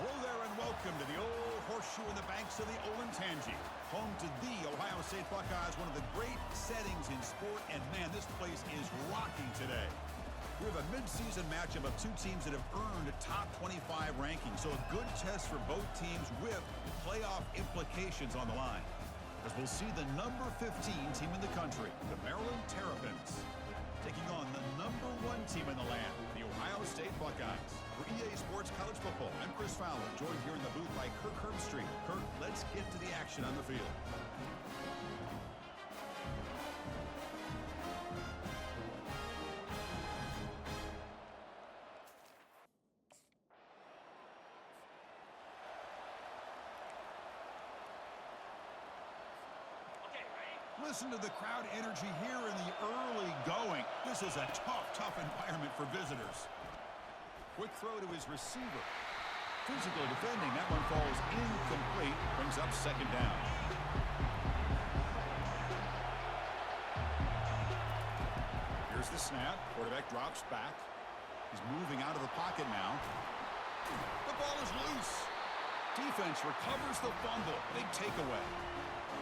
Hello there and welcome to the old horseshoe in the banks of the Olentangy, home to the Ohio State Buckeyes, one of the great settings in sport, and man, this place is rocking today. We have a midseason matchup of two teams that have earned top 25 rankings, so a good test for both teams with playoff implications on the line. As we'll see the number 15 team in the country, the Maryland Terrapins, taking on the number 1 team in the land, the Ohio State Buckeyes. For EA Sports College Football, I'm Chris Fowler, joined here in the booth by Kirk Herbstreit. Kirk, let's get to the action on the field. Listen to the crowd energy here in the early going. This is a tough environment for visitors. Quick throw to his receiver. Physical defending. That one falls incomplete. Brings up second down. Here's the snap. Quarterback drops back. He's moving out of the pocket now. The ball is loose. Defense recovers the fumble. Big takeaway.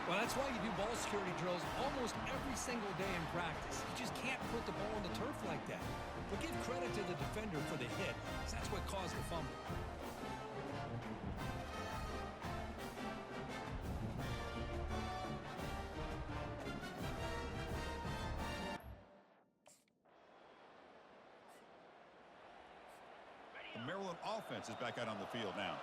Well, that's why you do ball security drills almost every single day in practice. You just can't put the ball on the turf like that. But give credit to the defender for the hit, because that's what caused the fumble. The Maryland offense is back out on the field now.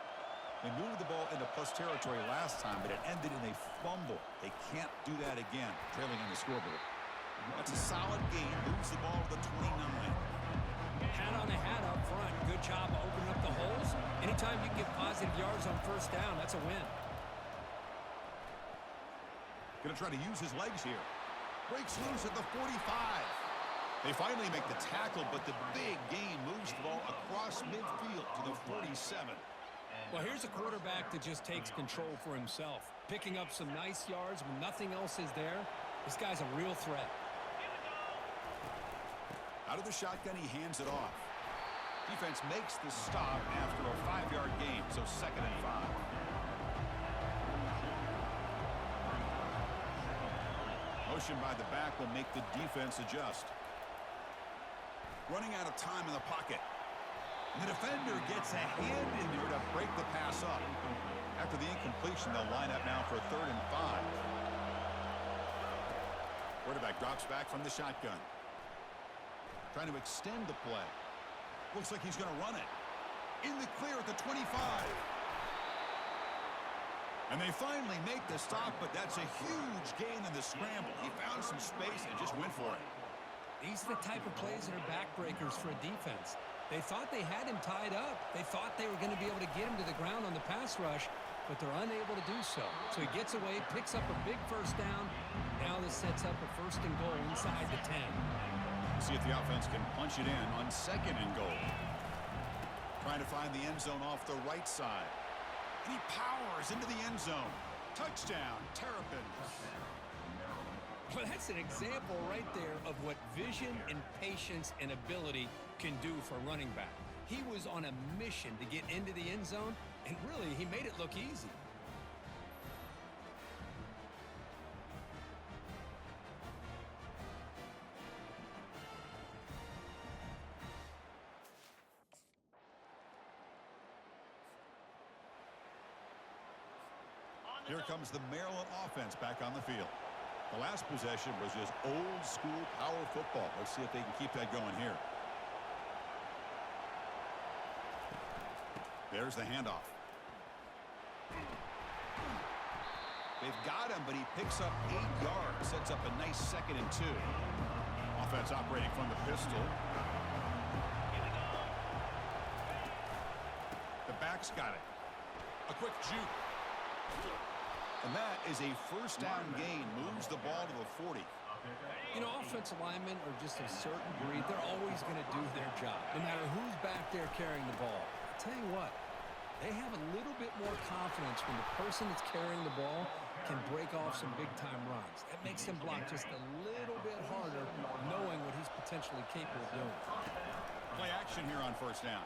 They moved the ball into plus territory last time, but it ended in a fumble. They can't do that again, trailing on the scoreboard. That's a solid gain. Moves the ball to the 29. Hat on a hat up front. Good job of opening up the holes. Anytime you can get positive yards on first down, that's a win. Going to try to use his legs here. Breaks loose at the 45. They finally make the tackle, but the big gain moves the ball across midfield to the 47. Well, here's a quarterback that just takes control for himself, picking up some nice yards when nothing else is there. This guy's a real threat. Out of the shotgun, he hands it off. Defense makes the stop after a 5-yard gain, so 2nd and 5. Motion by the back will make the defense adjust. Running out of time in the pocket. And the defender gets a hand in there to break the pass up. After the incompletion, they'll line up now for 3rd and 5. Quarterback drops back from the shotgun. Trying to extend the play. Looks like he's going to run it. In the clear at the 25. And they finally make the stop, but that's a huge gain in the scramble. He found some space and just went for it. These are the type of plays that are backbreakers for a defense. They thought they had him tied up. They thought they were going to be able to get him to the ground on the pass rush, but they're unable to do so. So he gets away, picks up a big first down. Now this sets up a 1st and goal inside the 10. See if the offense can punch it in on 2nd and goal. Trying to find the end zone off the right side. And he powers into the end zone. Touchdown, Terrapins. Well, that's an example right there of what vision and patience and ability can do for a running back. He was on a mission to get into the end zone, and really, he made it look easy. Here comes the Maryland offense back on the field. The last possession was just old school power football. Let's see if they can keep that going here. There's the handoff. They've got him, but he picks up 8 yards. Sets up a nice 2nd and 2. Offense operating from the pistol. The back's got it. A quick juke. And that is a 1st down gain. Moves the ball to the 40. You know, offensive linemen are just a certain breed. They're always going to do their job, no matter who's back there carrying the ball. I'll tell you what, they have a little bit more confidence when the person that's carrying the ball can break off some big-time runs. That makes him block just a little bit harder, knowing what he's potentially capable of doing. Play action here on 1st down.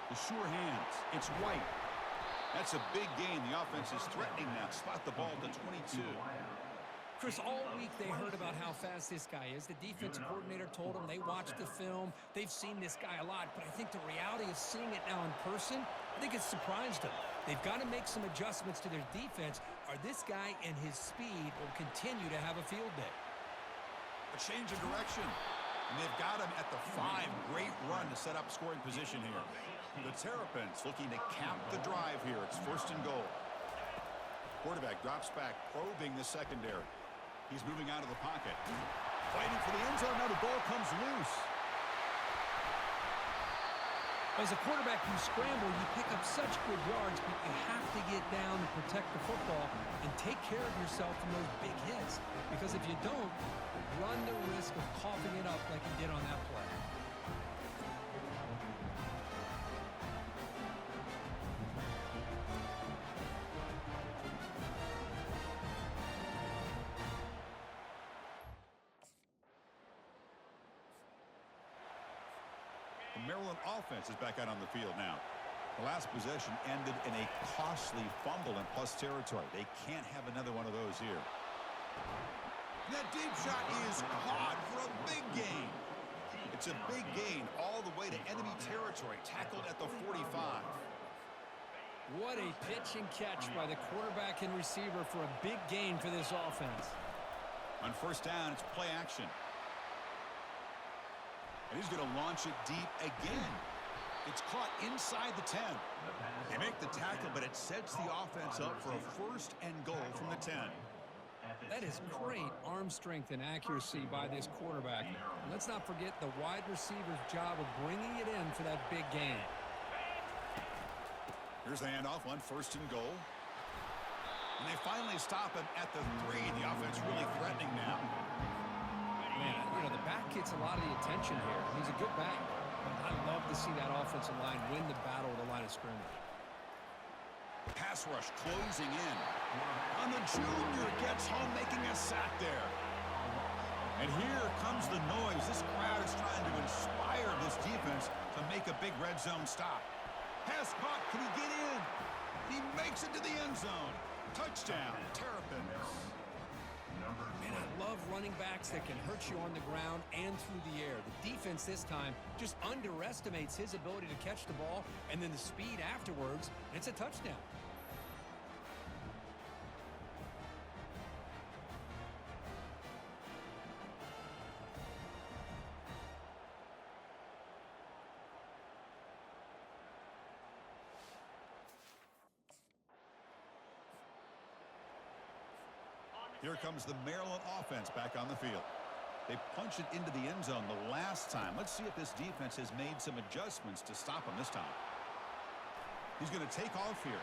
The sure hands. It's White. That's a big gain. The offense is threatening now. Spot the ball to 22. Chris, all week they heard about how fast this guy is. The defensive coordinator told them they watched the film. They've seen this guy a lot, but I think the reality of seeing it now in person, I think it's surprised them. They've got to make some adjustments to their defense, or this guy and his speed will continue to have a field day. A change of direction. And they've got him at the 5. Great run to set up scoring position here. The Terrapins looking to cap the drive here. It's 1st and goal. Quarterback drops back, probing the secondary. He's moving out of the pocket. Fighting for the end zone. Now the ball comes loose. As a quarterback, you scramble, you pick up such good yards, but you have to get down and protect the football and take care of yourself from those big hits. Because if you don't, run the risk of coughing it up like he did on that play. The Maryland offense is back out on the field now. The last possession ended in a costly fumble in plus territory. They can't have another one of those here. That deep shot is caught for a big gain. It's a big gain all the way to enemy territory, tackled at the 45. What a pitch and catch by the quarterback and receiver for a big gain for this offense. On 1st down, it's play action. And he's going to launch it deep again. It's caught inside the 10. They make the tackle, but it sets the offense up for a 1st and goal from the 10. That is great arm strength and accuracy by this quarterback. And let's not forget the wide receiver's job of bringing it in for that big gain. Here's the handoff on 1st and goal. And they finally stop him at the 3. The offense really threatening now. Man, you know, the back gets a lot of the attention here. He's a good back. I love to see that offensive line win the battle at the line of scrimmage. Pass rush closing in. On the junior, gets home, making a sack there. And here comes the noise. This crowd is trying to inspire this defense to make a big red zone stop. Pass caught. Can he get in? He makes it to the end zone. Touchdown, Terrapins. Man, I love running backs that can hurt you on the ground and through the air. The defense this time just underestimates his ability to catch the ball, and then the speed afterwards, and it's a touchdown. Here comes the Maryland offense back on the field. They punch it into the end zone the last time. Let's see if this defense has made some adjustments to stop him this time. He's going to take off here.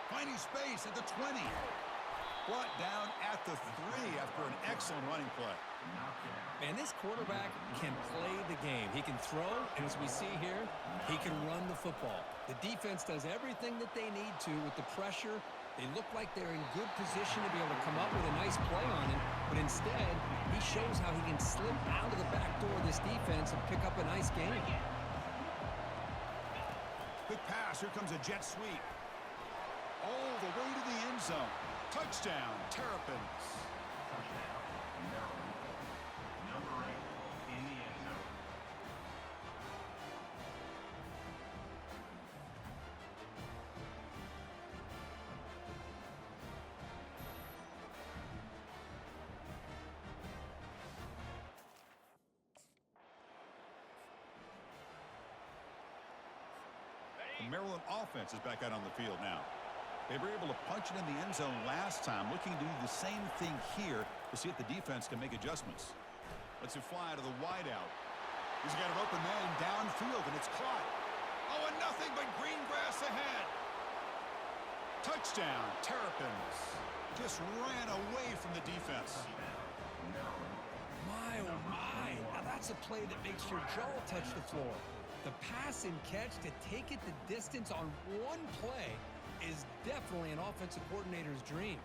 Finding space at the 20. Brought down at the 3 after an excellent running play. Man, this quarterback can play the game. He can throw, and as we see here, he can run the football. The defense does everything that they need to with the pressure. They look like they're in good position to be able to come up with a nice play on him, but instead, he shows how he can slip out of the back door of this defense and pick up a nice gain. Quick pass. Here comes a jet sweep. All the way to the end zone. Touchdown, Terrapins. Number 8 in the end zone. The Maryland offense is back out on the field now. They were able to punch it in the end zone last time, looking to do the same thing here to see if the defense can make adjustments. Let's it fly to the wideout. He's got an open man downfield, and it's caught. Oh, and nothing but green grass ahead. Touchdown, Terrapins. Just ran away from the defense. My, oh my. Now that's a play that makes your jaw touch the floor. The pass and catch to take it the distance on one play is definitely an offensive coordinator's dream.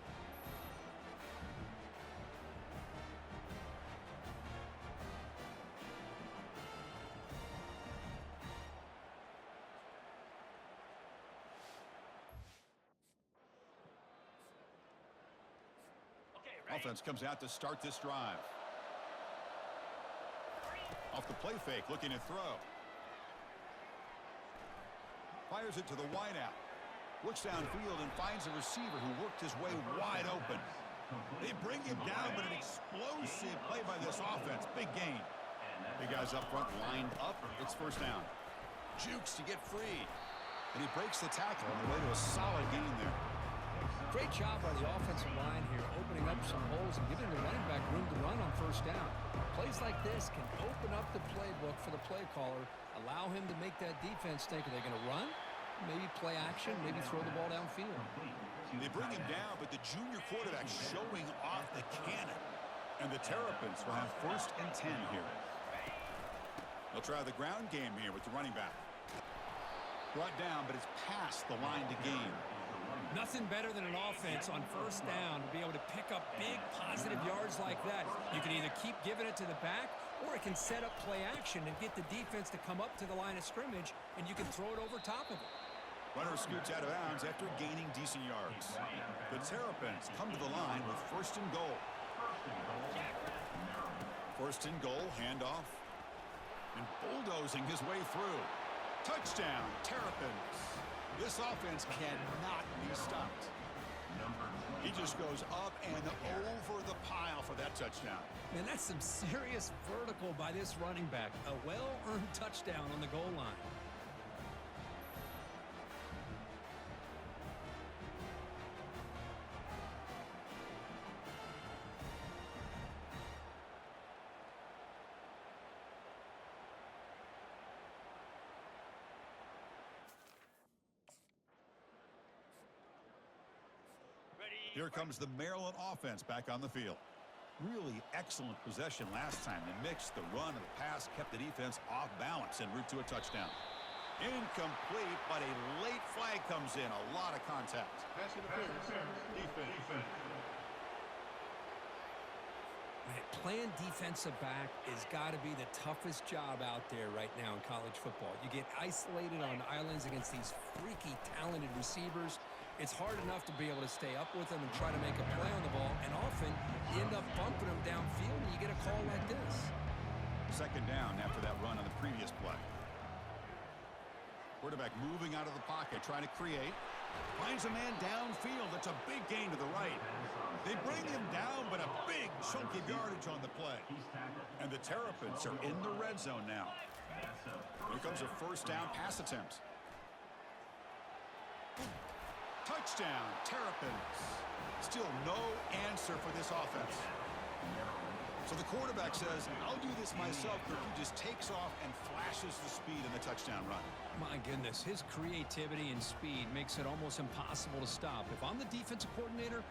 Offense comes out to start this drive. Off the play fake, looking to throw. Fires it to the wideout. Looks downfield and finds a receiver who worked his way wide open. They bring him down, but an explosive play by this offense. Big gain. Big guys up front lined up. It's first down. Jukes to get free. And he breaks the tackle on the way to a solid gain there. Great job by the offensive line here, opening up some holes and giving the running back room to run on first down. Plays like this can open up the playbook for the play caller, allow him to make that defense think, are they going to run? Maybe play action, maybe throw the ball downfield. They bring him down, but the junior quarterback showing off the cannon. And the Terrapins will have 1st and 10 here. They'll try the ground game here with the running back. Brought down, but it's past the line to gain. Nothing better than an offense on first down to be able to pick up big positive yards like that. You can either keep giving it to the back, or it can set up play action and get the defense to come up to the line of scrimmage, and you can throw it over top of it. Runner scoots out of bounds after gaining decent yards. The Terrapins come to the line with 1st and goal. 1st and goal, handoff. And bulldozing his way through. Touchdown, Terrapins. This offense cannot be stopped. He just goes up and over the pile for that touchdown. Man, that's some serious vertical by this running back. A well-earned touchdown on the goal line. Here comes the Maryland offense back on the field. Really excellent possession last time. They mixed the run and the pass, kept the defense off balance en route to a touchdown. Incomplete, but a late flag comes in. A lot of contact. Pass interference. Defense. Man, playing defensive back has got to be the toughest job out there right now in college football. You get isolated on islands against these freaky talented receivers. It's hard enough to be able to stay up with them and try to make a play on the ball, and often you end up bumping them downfield and you get a call like this. 2nd down after that run on the previous play. Quarterback moving out of the pocket, trying to create. Finds a man downfield. That's a big gain to the right. They bring him down, but a big chunk of yardage on the play. And the Terrapins are in the red zone now. Here comes a 1st down pass attempt. Touchdown, Terrapins. Still no answer for this offense. So the quarterback says, I'll do this myself, but he just takes off and flashes the speed in the touchdown run. My goodness, his creativity and speed makes it almost impossible to stop. If I'm the defensive coordinator,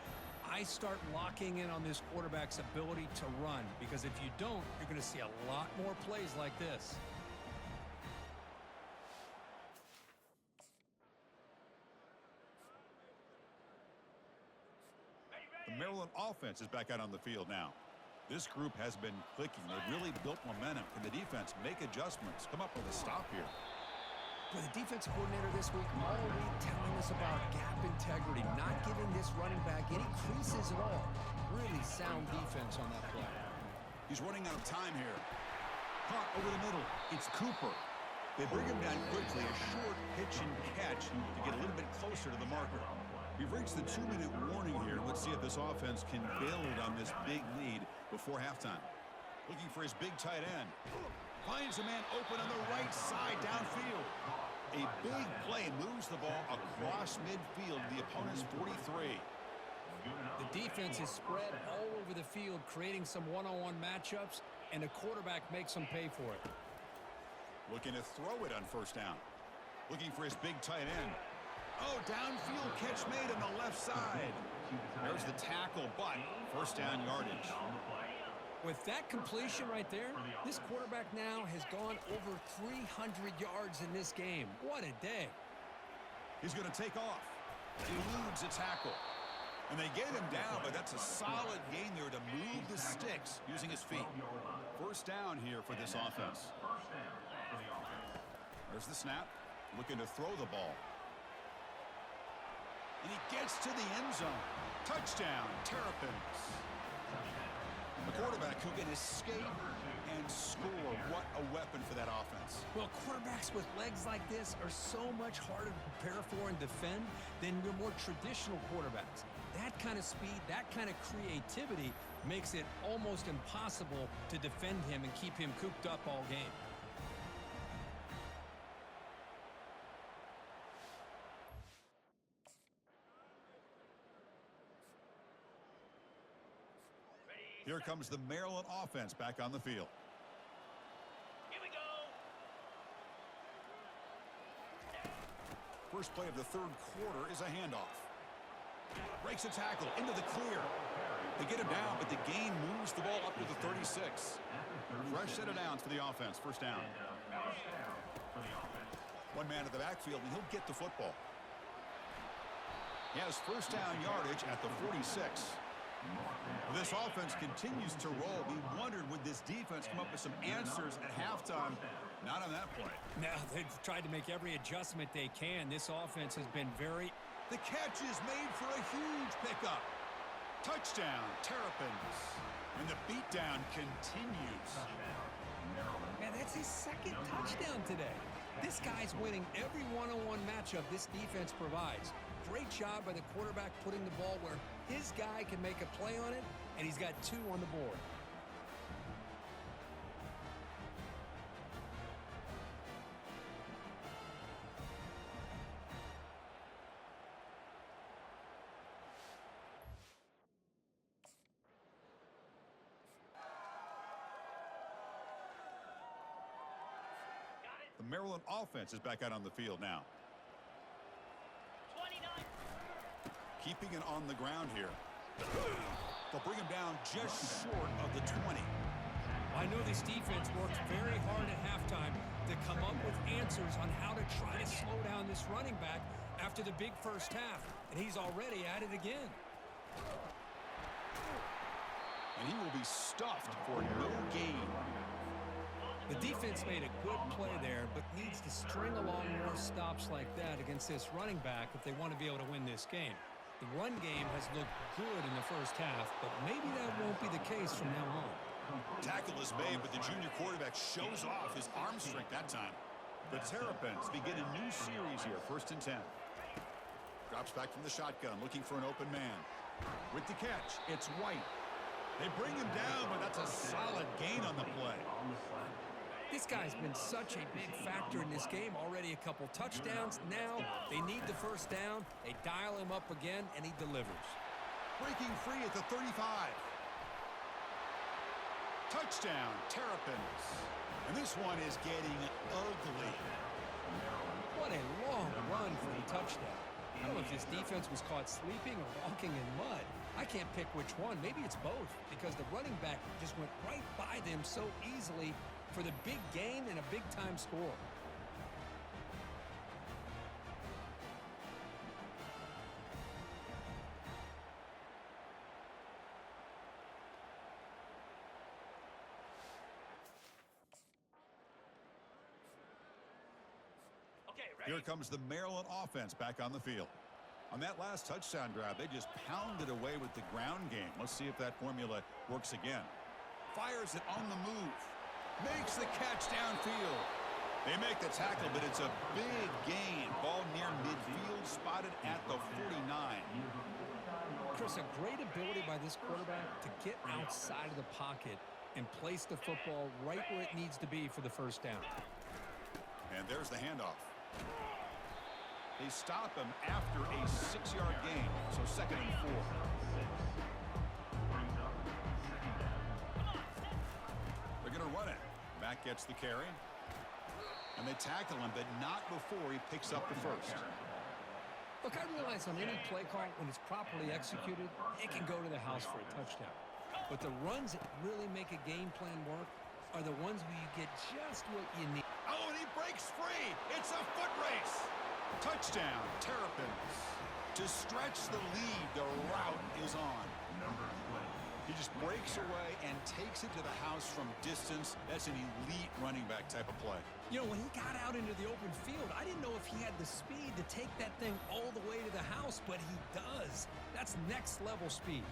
I start locking in on this quarterback's ability to run, because if you don't, you're going to see a lot more plays like this. The Maryland offense is back out on the field now. This group has been clicking. They've really built momentum. Can the defense make adjustments? Come up with a stop here. For the defensive coordinator this week, all week telling us about gap integrity, not giving this running back any creases at all. Really sound defense on that play. He's running out of time here. Caught over the middle. It's Cooper. They bring him down quickly. A short pitch and catch to get a little bit closer to the marker. We've reached the 2-minute warning here. Let's see if this offense can build on this big lead before halftime. Looking for his big tight end. Finds a man open on the right side downfield. A big play moves the ball across midfield to the opponent's 43. The defense is spread all over the field, creating some one-on-one matchups, and the quarterback makes them pay for it. Looking to throw it on 1st down. Looking for his big tight end. Oh, downfield catch made on the left side. There's the tackle, but 1st down yardage. With that completion right there, this quarterback now has gone over 300 yards in this game. What a day. He's going to take off. Eludes a tackle. And they get him down, but that's a solid gain there to move the sticks using his feet. 1st down here for this offense. There's the snap. Looking to throw the ball. And he gets to the end zone. Touchdown, Terrapins. A quarterback who can escape and score. What a weapon for that offense. Well, quarterbacks with legs like this are so much harder to prepare for and defend than your more traditional quarterbacks. That kind of speed, that kind of creativity makes it almost impossible to defend him and keep him cooped up all game. Here comes the Maryland offense back on the field. Here we go. First play of the third quarter is a handoff. Breaks a tackle into the clear. They get him down, but the gain moves the ball up to the 36. Fresh set of downs for the offense. First down. One man at the backfield, and he'll get the football. He has first down yardage at the 46. This offense continues to roll. We wondered, would this defense come up with some answers at halftime? Not on that play. Now, they've tried to make every adjustment they can. This offense has been very... The catch is made for a huge pickup. Touchdown, Terrapins. And the beatdown continues. Man, that's his second touchdown today. This guy's winning every one-on-one matchup this defense provides. Great job by the quarterback putting the ball where his guy can make a play on it, and he's got 2 on the board. The Maryland offense is back out on the field now. 29. Keeping it on the ground here. They'll bring him down just short of the 20. I know this defense worked very hard at halftime to come up with answers on how to try to slow down this running back after the big first half, and he's already at it again. And he will be stuffed for no gain. The defense made a good play there, but needs to string along more stops like that against this running back if they want to be able to win this game. The run game has looked good in the first half, but maybe that won't be the case from now on. Tackle is made, but the junior quarterback shows off his arm strength that time. The Terrapins begin a new series here, 1st and 10. Drops back from the shotgun, looking for an open man. With the catch, it's White. They bring him down, but that's a solid gain on the play. This guy's been such a big factor in this game. Already a couple touchdowns. Now they need the first down. They dial him up again, and he delivers. Breaking free at the 35. Touchdown, Terrapins. And this one is getting ugly. What a long run for the touchdown. I don't know if this defense was caught sleeping or walking in mud. I can't pick which one. Maybe it's both, because the running back just went right by them so easily for the big gain and a big-time score. Here comes the Maryland offense back on the field. On that last touchdown drive, they just pounded away with the ground game. Let's see if that formula works again. Fires it on the move. Makes the catch downfield. They make the tackle, but it's a big gain. Ball near midfield, spotted at the 49. Chris, a great ability by this quarterback to get outside of the pocket and place the football right where it needs to be for the first down. And there's the handoff. They stop him after a 6-yard gain, so 2nd and 4. They're going to run it. Mack gets the carry. And they tackle him, but not before he picks up the first. Look, I realize on any play call, when it's properly executed, it can go to the house for a touchdown. But the runs that really make a game plan work are the ones where you get just what you need. Oh, and he breaks free. It's a foot race. Touchdown, Terrapins. To stretch the lead, the route is on. He just breaks away and takes it to the house from distance. That's an elite running back type of play. You know, when he got out into the open field, I didn't know if he had the speed to take that thing all the way to the house, but he does. That's next level speed.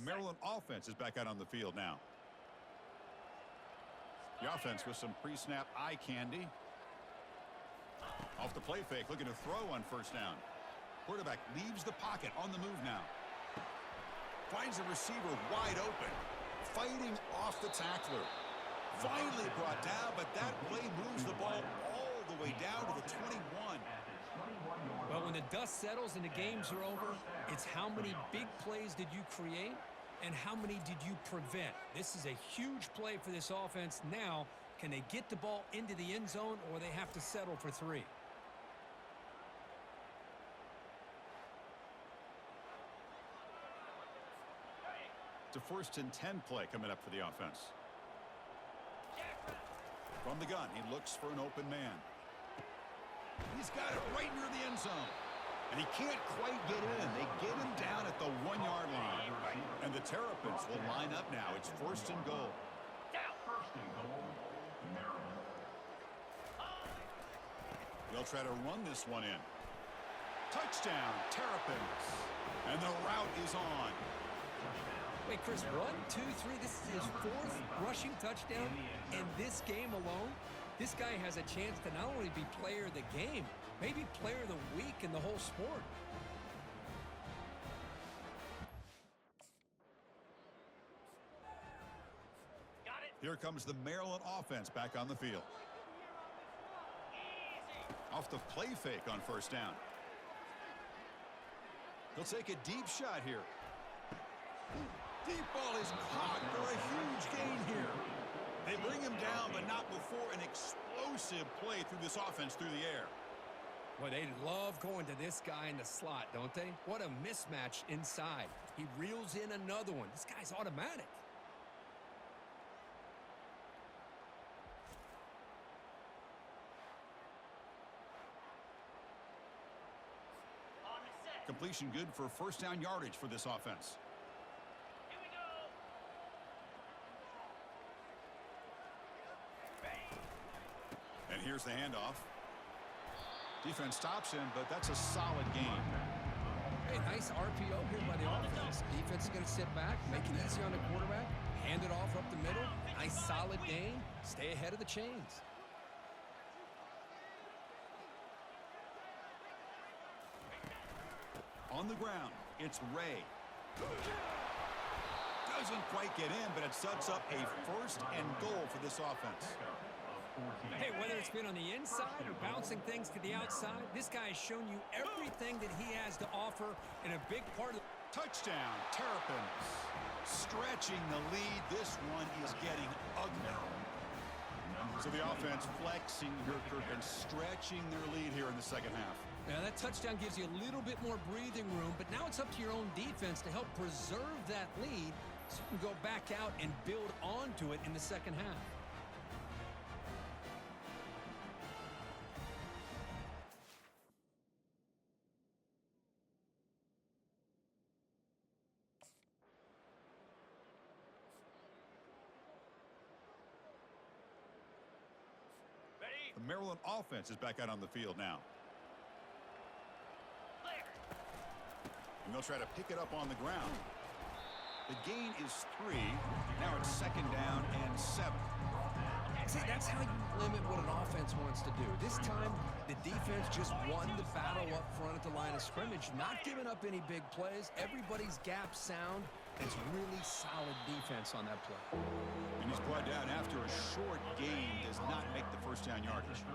Maryland offense is back out on the field now. The offense with some pre-snap eye candy. Off the play fake, looking to throw on first down. Quarterback leaves the pocket on the move now. Finds the receiver wide open. Fighting off the tackler. Finally brought down, but that play moves the ball all the way down to the 21. Well, when the dust settles and the games are over, it's how many big plays did you create and how many did you prevent. This is a huge play for this offense. Now, can they get the ball into the end zone or they have to settle for 3? It's a 1st and 10 play coming up for the offense. From the gun, he looks for an open man. He's got it right near the end zone. And he can't quite get in. They get him down at the 1-yard line. And the Terrapins will line up now. It's 1st and goal. They'll try to run this one in. Touchdown, Terrapins. And the route is on. Wait, Chris, 1, 2, 3. This is his 4th rushing touchdown in this game alone. This guy has a chance to not only be player of the game, maybe player of the week in the whole sport. Got it. Here comes the Maryland offense back on the field. Off the play fake on first down. They'll take a deep shot here. Deep ball is caught for a huge gain here. They bring him down, but not before an explosive play through this offense through the air. Well, they love going to this guy in the slot, don't they? What a mismatch inside. He reels in another one. This guy's automatic. On the set. Completion good for first down yardage for this offense. Here we go. Bang. And here's the handoff. Defense stops him, but that's a solid gain. Hey, nice RPO here by the offense. Defense is going to sit back, make it easy on the quarterback, hand it off up the middle. Nice solid gain. Stay ahead of the chains. On the ground, it's Ray. Doesn't quite get in, but it sets up a 1st and goal for this offense. Hey, whether it's been on the inside or bouncing things to the outside, this guy has shown you everything that he has to offer in a big part of... Touchdown, Terrapins. Stretching the lead. This one is getting ugly. So the offense flexing Kirk and stretching their lead here in the second half. Now, that touchdown gives you a little bit more breathing room, but now it's up to your own defense to help preserve that lead so you can go back out and build onto it in the second half. Ready? The Maryland offense is back out on the field now. Clear. And they'll try to pick it up on the ground. The gain is 3. Now it's 2nd down and 7. See, that's how you limit what an offense wants to do. This time, the defense just won the battle up front at the line of scrimmage, not giving up any big plays. Everybody's gap sound. It's really solid defense on that play. And he's brought down after a short gain, does not make the first down yardage.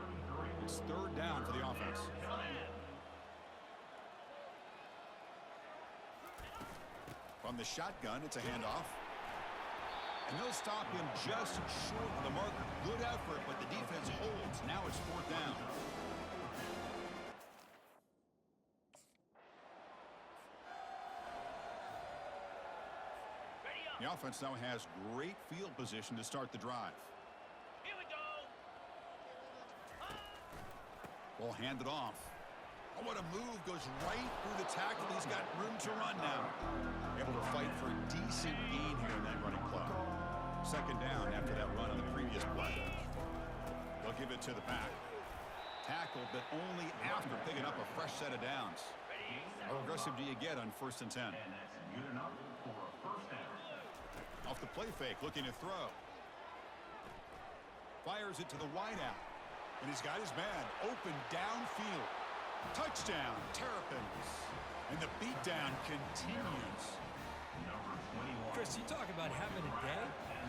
It's 3rd down for the offense. From the shotgun, it's a handoff. And they'll stop him just short of the marker. Good effort, but the defense holds. Now it's 4th down. Ready up. The offense now has great field position to start the drive. Here we go. Ball handed off. Oh, what a move. Goes right through the tackle. He's got room to run now. Able to fight for a decent gain here in that running play. 2nd down after that run on the previous play. They'll give it to the back. Tackled, but only after picking up a fresh set of downs. How aggressive do you get on 1st and 10? And that's good enough for a first down. Off the play fake, looking to throw. Fires it to the wideout. And he's got his man open downfield. Touchdown, Terrapins. And the beatdown continues. Chris, you talk about having a day.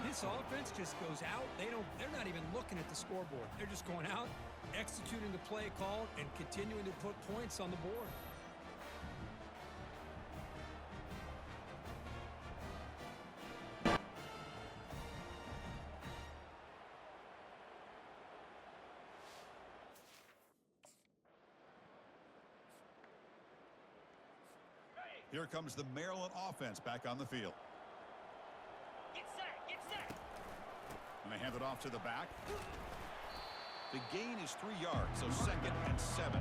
This offense just goes out. They're not even looking at the scoreboard. They're just going out, executing the play call, and continuing to put points on the board. Here comes the Maryland offense back on the field. Get set, get set. And they hand it off to the back. The gain is 3 yards, so 2nd and 7.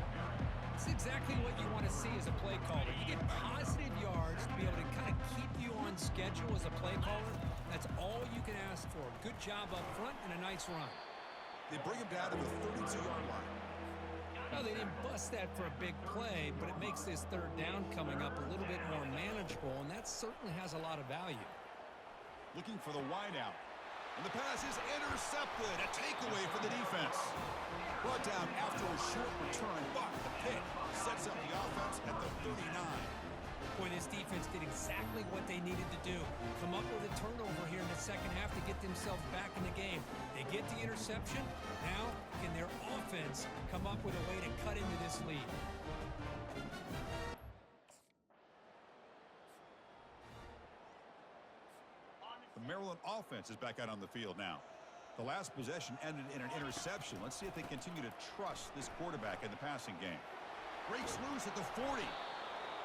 It's exactly what you want to see as a play caller. You get positive yards to be able to kind of keep you on schedule as a play caller. That's all you can ask for. Good job up front and a nice run. They bring him down to the 32-yard line. No, they didn't bust that for a big play, but it makes this 3rd down coming up a little bit more manageable, and that certainly has a lot of value. Looking for the wideout. And the pass is intercepted. A takeaway for the defense. Brought down after a short return, but the pick sets up the offense at the 39. Boy, this defense did exactly what they needed to do. Come up with a turnover here in the second half to get themselves back in the game. They get the interception. Now, can their offense come up with a way to cut into this lead? The Maryland offense is back out on the field now. The last possession ended in an interception. Let's see if they continue to trust this quarterback in the passing game. Breaks loose at the 40.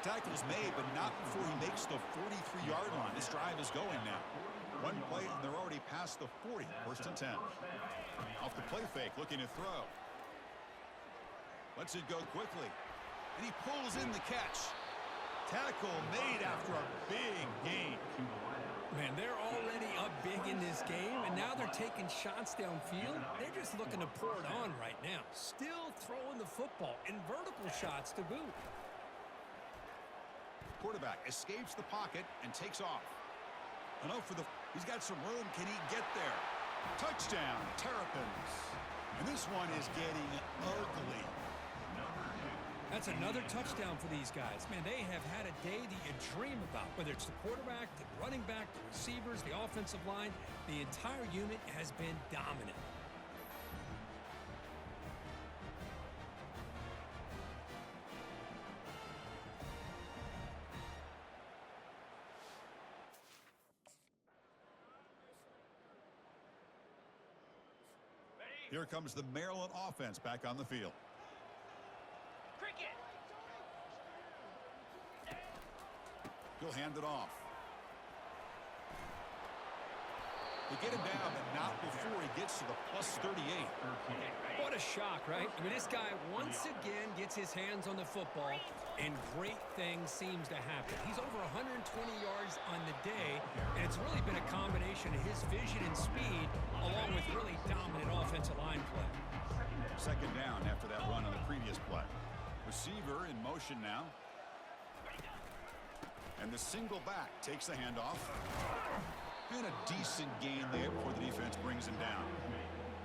Tackle's made, but not before he makes the 43-yard line. This drive is going now. One play, and they're already past the 40. 1st and 10. Off the play fake, looking to throw. Lets it go quickly. And he pulls in the catch. Tackle made after a big gain. Man, they're already up big in this game, and now they're taking shots downfield. They're just looking to pour it on right now. Still throwing the football, and vertical shots to boot. Quarterback escapes the pocket and takes off. Enough for he's got some room. Can he get there? Touchdown, Terrapins. And this one is getting ugly. That's another touchdown for these guys. Man, they have had a day that you dream about. Whether it's the quarterback, the running back, the receivers, the offensive line, the entire unit has been dominant. Here comes the Maryland offense back on the field. Cricket. He'll hand it off. They get him down, but not before he gets to the plus 38. What a shock, right? I mean, this guy once again gets his hands on the football, and great things seems to happen. He's over 120 yards on the day, and it's really been a combination of his vision and speed, along with really dominant offensive line play. 2nd down after that run on the previous play. Receiver in motion now. And the single back takes the handoff. And a decent gain there before the defense brings him down.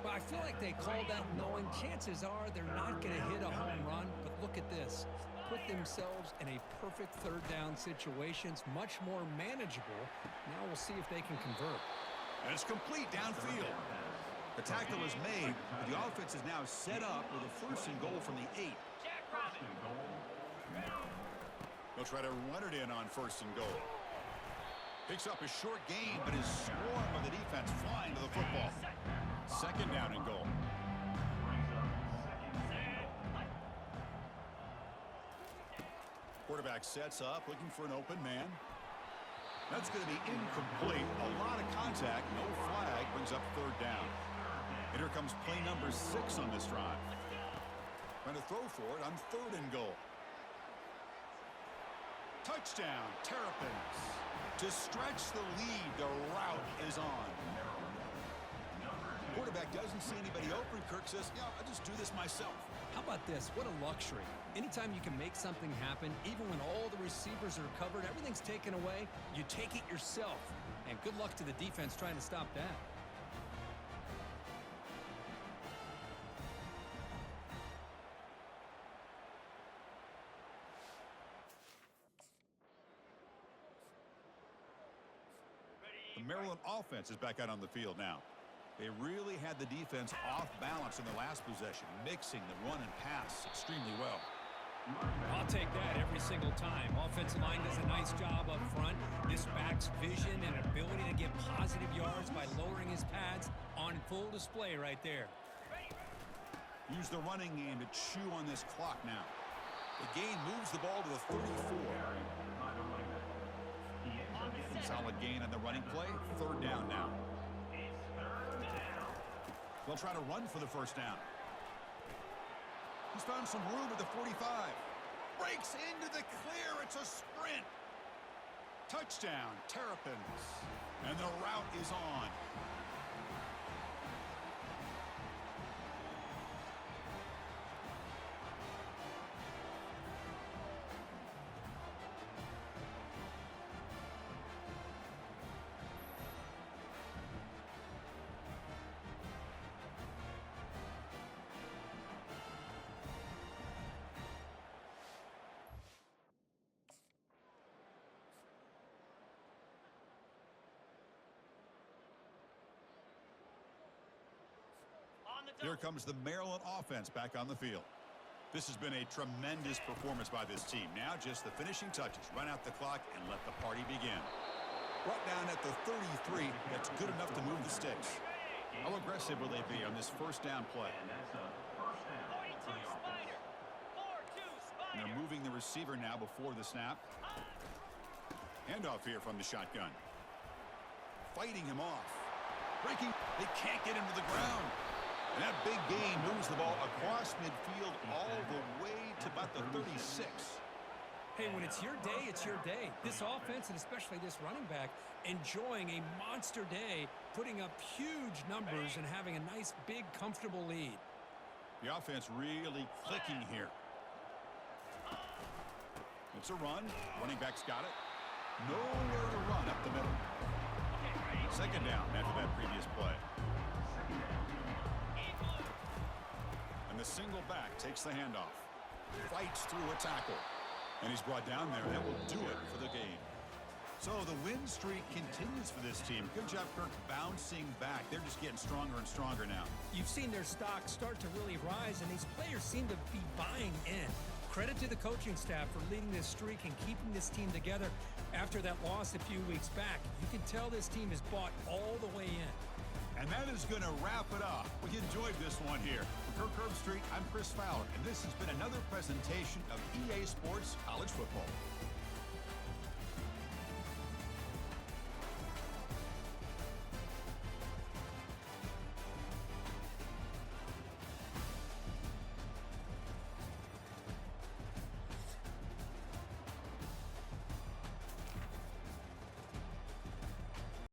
But I feel like they called that knowing chances are they're not going to hit a home run. But look at this. Put themselves in a perfect 3rd down situation. It's much more manageable. Now we'll see if they can convert. And it's complete downfield. The tackle is made, but the offense is now set up with a 1st and goal from the 8. Jack Robin. They'll try to run it in on 1st and goal. Picks up a short gain, but is swarmed by the defense flying to the football. 2nd down and goal. Quarterback sets up, looking for an open man. That's going to be incomplete. A lot of contact, no flag, brings up 3rd down. And here comes play number 6 on this drive. Trying to throw for it on 3rd and goal. Touchdown, Terrapins. To stretch the lead, the route is on. Quarterback doesn't see anybody open. Kirk says, yeah, I'll just do this myself. How about this? What a luxury. Anytime you can make something happen, even when all the receivers are covered, everything's taken away, you take it yourself. And good luck to the defense trying to stop that. The Maryland offense is back out on the field now. They really had the defense off balance in the last possession, mixing the run and pass extremely well. I'll take that every single time. Offensive line does a nice job up front. This back's vision and ability to get positive yards by lowering his pads on full display right there. Use the running game to chew on this clock now. The gain moves the ball to the 34. Solid gain on the running play. Third down now. They'll try to run for the first down. He's found some room at the 45. Breaks into the clear. It's a sprint. Touchdown, Terrapins. And the route is on. Here comes the Maryland offense back on the field. This has been a tremendous performance by this team. Now just the finishing touches. Run out the clock and let the party begin. Brought down at the 33. That's good enough to move the sticks. How aggressive will they be on this first down play? 42 Spider. 4-2 Spider. And they're moving the receiver now before the snap. Handoff here from the shotgun. Fighting him off. Breaking. They can't get him to the ground. And that big gain moves the ball across midfield all the way to about the 36. Hey, when it's your day, it's your day. This offense, and especially this running back, enjoying a monster day, putting up huge numbers and having a nice, big, comfortable lead. The offense really clicking here. It's a run. Running back's got it. Nowhere to run up the middle. Second down after that previous play. And the single back takes the handoff. Fights through a tackle. And he's brought down there. That will do it for the game. So the win streak continues for this team. Good job, Kirk, bouncing back. They're just getting stronger and stronger now. You've seen their stock start to really rise, and these players seem to be buying in. Credit to the coaching staff for leading this streak and keeping this team together after that loss a few weeks back. You can tell this team is bought all the way in. And that is going to wrap it up. We enjoyed this one here. For Kirk Herbstreit, I'm Chris Fowler, and this has been another presentation of EA Sports College Football.